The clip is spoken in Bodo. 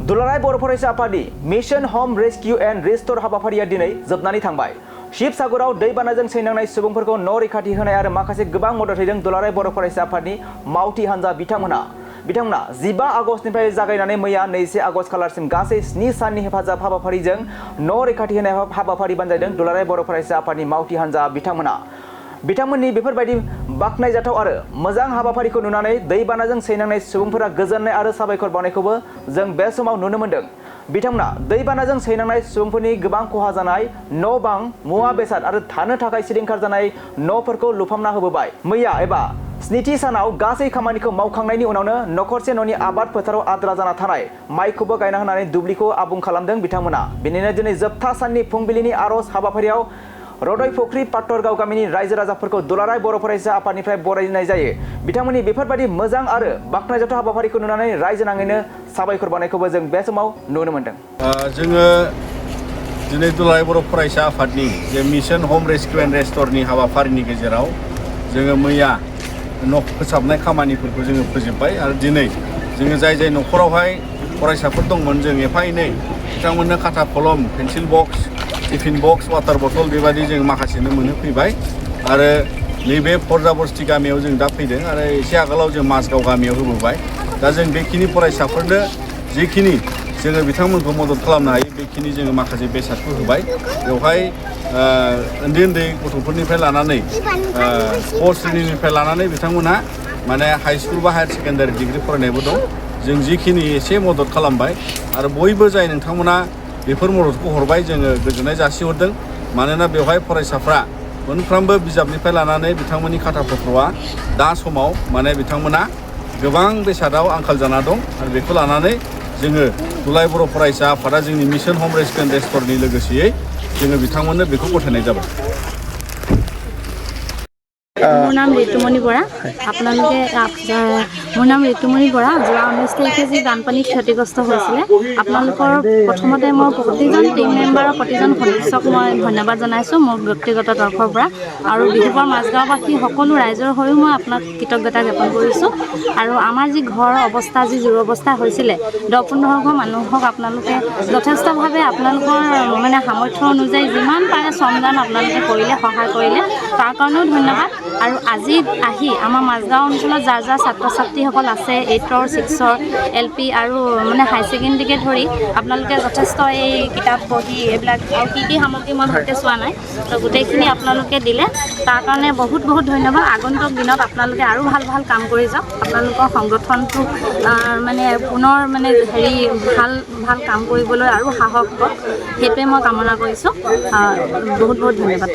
दुलाराय बर' फरायसा आफादनि मिशन होम रेस्किउ एंड रिस्टोर हाबाफारिया दिनै जोबनानै थांबाय। शिबसागराव दैबानाजों सैनांनाय सुबुंफोरखौ न' रैखाथि होनाय आरो माखासे गोबां मदद होदों दुलाराय बर' फरायसा आफादनि मावथि हान्जा बिथांमोना 15 आगस्तनिफ्राय जागायनानै मैया 21 आगस्त खालारसिम गासै 7 साननि हेफाजाब हाबाफारिजों न' रैखाथि होनाय हाबाफारि बानजायदों दुलाराय बर' फरायसा आफादनि मावथि हान्जा बिथांमोना। बिथांमोननि बेफोरबायदि बाख्नायजाथाव आरो मोजां हाबाफारिखौ नुनानै दैबानाजों सैनांनाय सुबुंफोरा गोजोननाय आरो साबायखर बावनायखौबो जों बे समाव नुनो मोन्दों। बिथांमोना दैबानाजों सैनांनाय सुबुंफोरनि गोबां खहा जानाय न' बां मुवा बेसाद आरो थानो थाखाय सिलिंखार जानाय न'फोरखौ लुफामना होबोबाय। मैया एबा 7थि सानाव गासै खामानिखौ मावखांनायनि उनावनो नखरसे न'नि आबाद फोथाराव आद्रा जाना थानाय माइखौबो गायना होनानै दुब्लिखौ आबुं खालामदों बिथांमोना। बेनिनो दिनै जोबथा साननि फुंबिलिनि आर'ज हाबाफारियाव रदय फुख्रि पाटरगाव गामिनि रायजो राजाफोरखौ दुलाराय बर' फरायसा आफादनिफ्राय बरायनाय जायो। बिथांमोननि बेफोरबायदि मोजां आरो बाख्नायजाथाव हाबाफारिखौ नुनानै रायजो नाङैनो साबायखर बावनायखौबो जों बे समाव नुनो मोन्दों। जोङो दिनै दुलाराय बर' फरायसा आफादनि जे मिशन होम रेस्किउ एंड रेस्टोरनि हाबाफारिनि गेजेराव जोङो मैया न' फोसाबनाय खामानिफोरखौ जोङो फोजोबबाय आरो दिनै जोङो जाय न'खरावहाय फरायसाफोर दंमोन जों एफा एनै बिथांमोननो खाथा कलम pencil box tiffin box water bottle बेबादि जों माखासेनो मोनहोफैबाय आरो नैबे फरजाबस्ति गामियाव जों दा फैदों आरो एसे आगोलाव जों माजगाव गामियाव होबोबाय। दा जों बेखिनि फरायसाफोरनो जिखिनि जोङो बिथांमोनखौ मदद खालामनो हायो बेखिनि जोङो माखासे बेसादखौ होबाय। बेवहाय उन्दै गथ'फोरनिफ्राय लानानै क श्रेणीनिफ्राय लानानै बिथांमोनहा माने हाई स्कुल बा हायार सेकेन्डारि डिग्री फरायनायबो दं। जों जिखिनि एसे मदद खालामबाय आरो बयबो जाय नोंथांमोना बेफोर मददखौ हरबाय जोङो गोजोननाय जासिहरदों। मानोना बेवहाय फरायसाफ्रा मोनफ्रोमबो बिजाबनिफ्राय लानानै बिथांमोननि खाथा पत्रआ दा समाव माने बिथांमोना गोबां बेसादाव आंखाल जाना दं आरो बेखौ लानानै जोङो दुलाराय बर' फरायसा आफादा जोंनि मिशन होम रेस्किउ एंड रेस्टोरनि लोगोसेयै जोङो बिथांमोननो बेखौ गथायनाय जाबाय। মোৰ নাম ঋতুমণি বৰা। আপোনালোকে মোৰ নাম ঋতুমণি বৰা। যোৱা 19 তাৰিখে যি বানপানীত ক্ষতিগ্ৰস্ত হৈছিলে আপোনালোকৰ প্ৰথমতে মই প্ৰতিজন টিম মেম্বাৰৰ প্ৰতিজন সদস্যক মই ধন্যবাদ জনাইছোঁ মোৰ ব্যক্তিগত তৰফৰ পৰা আৰু বিহুপুৰ মাজগাঁওবাসী সকলো ৰাইজৰ হৈও মই আপোনাক কৃতজ্ঞতা জ্ঞাপন কৰিছোঁ। আৰু আমাৰ যি ঘৰৰ অৱস্থা যি দুৰৱস্থা হৈছিলে 10-15 ঘৰ মানুহক আপোনালোকে যথেষ্টভাৱে আপোনালোকৰ মানে সামৰ্থ্য অনুযায়ী যিমান পাৰে শ্ৰমদান আপোনালোকে কৰিলে সহায় কৰিলে তাৰ কাৰণেও ধন্যবাদ। আৰু আজি আহি আমাৰ মাজগাঁও অঞ্চলত যাৰ ছাত্ৰ ছাত্ৰীসকল আছে 8ৰ 6ৰ LP আৰু মানে হাই ছেকেণ্ডেৰীকে ধৰি আপোনালোকে যথেষ্ট এই কিতাপ বহি এইবিলাক আৰু কি সামগ্ৰী মই ভালকৈ চোৱা নাই তো গোটেইখিনি আপোনালোকে দিলে তাৰ কাৰণে বহুত ধন্যবাদ। আগন্তুক দিনত আপোনালোকে আৰু ভাল কাম কৰি যাওক। আপোনালোকৰ সংগঠনটো মানে পুনৰ মানে ভাল কাম কৰিবলৈ আৰু সাহস হওক সেইটোৱে মই কামনা কৰিছোঁ। বহুত ধন্যবাদ।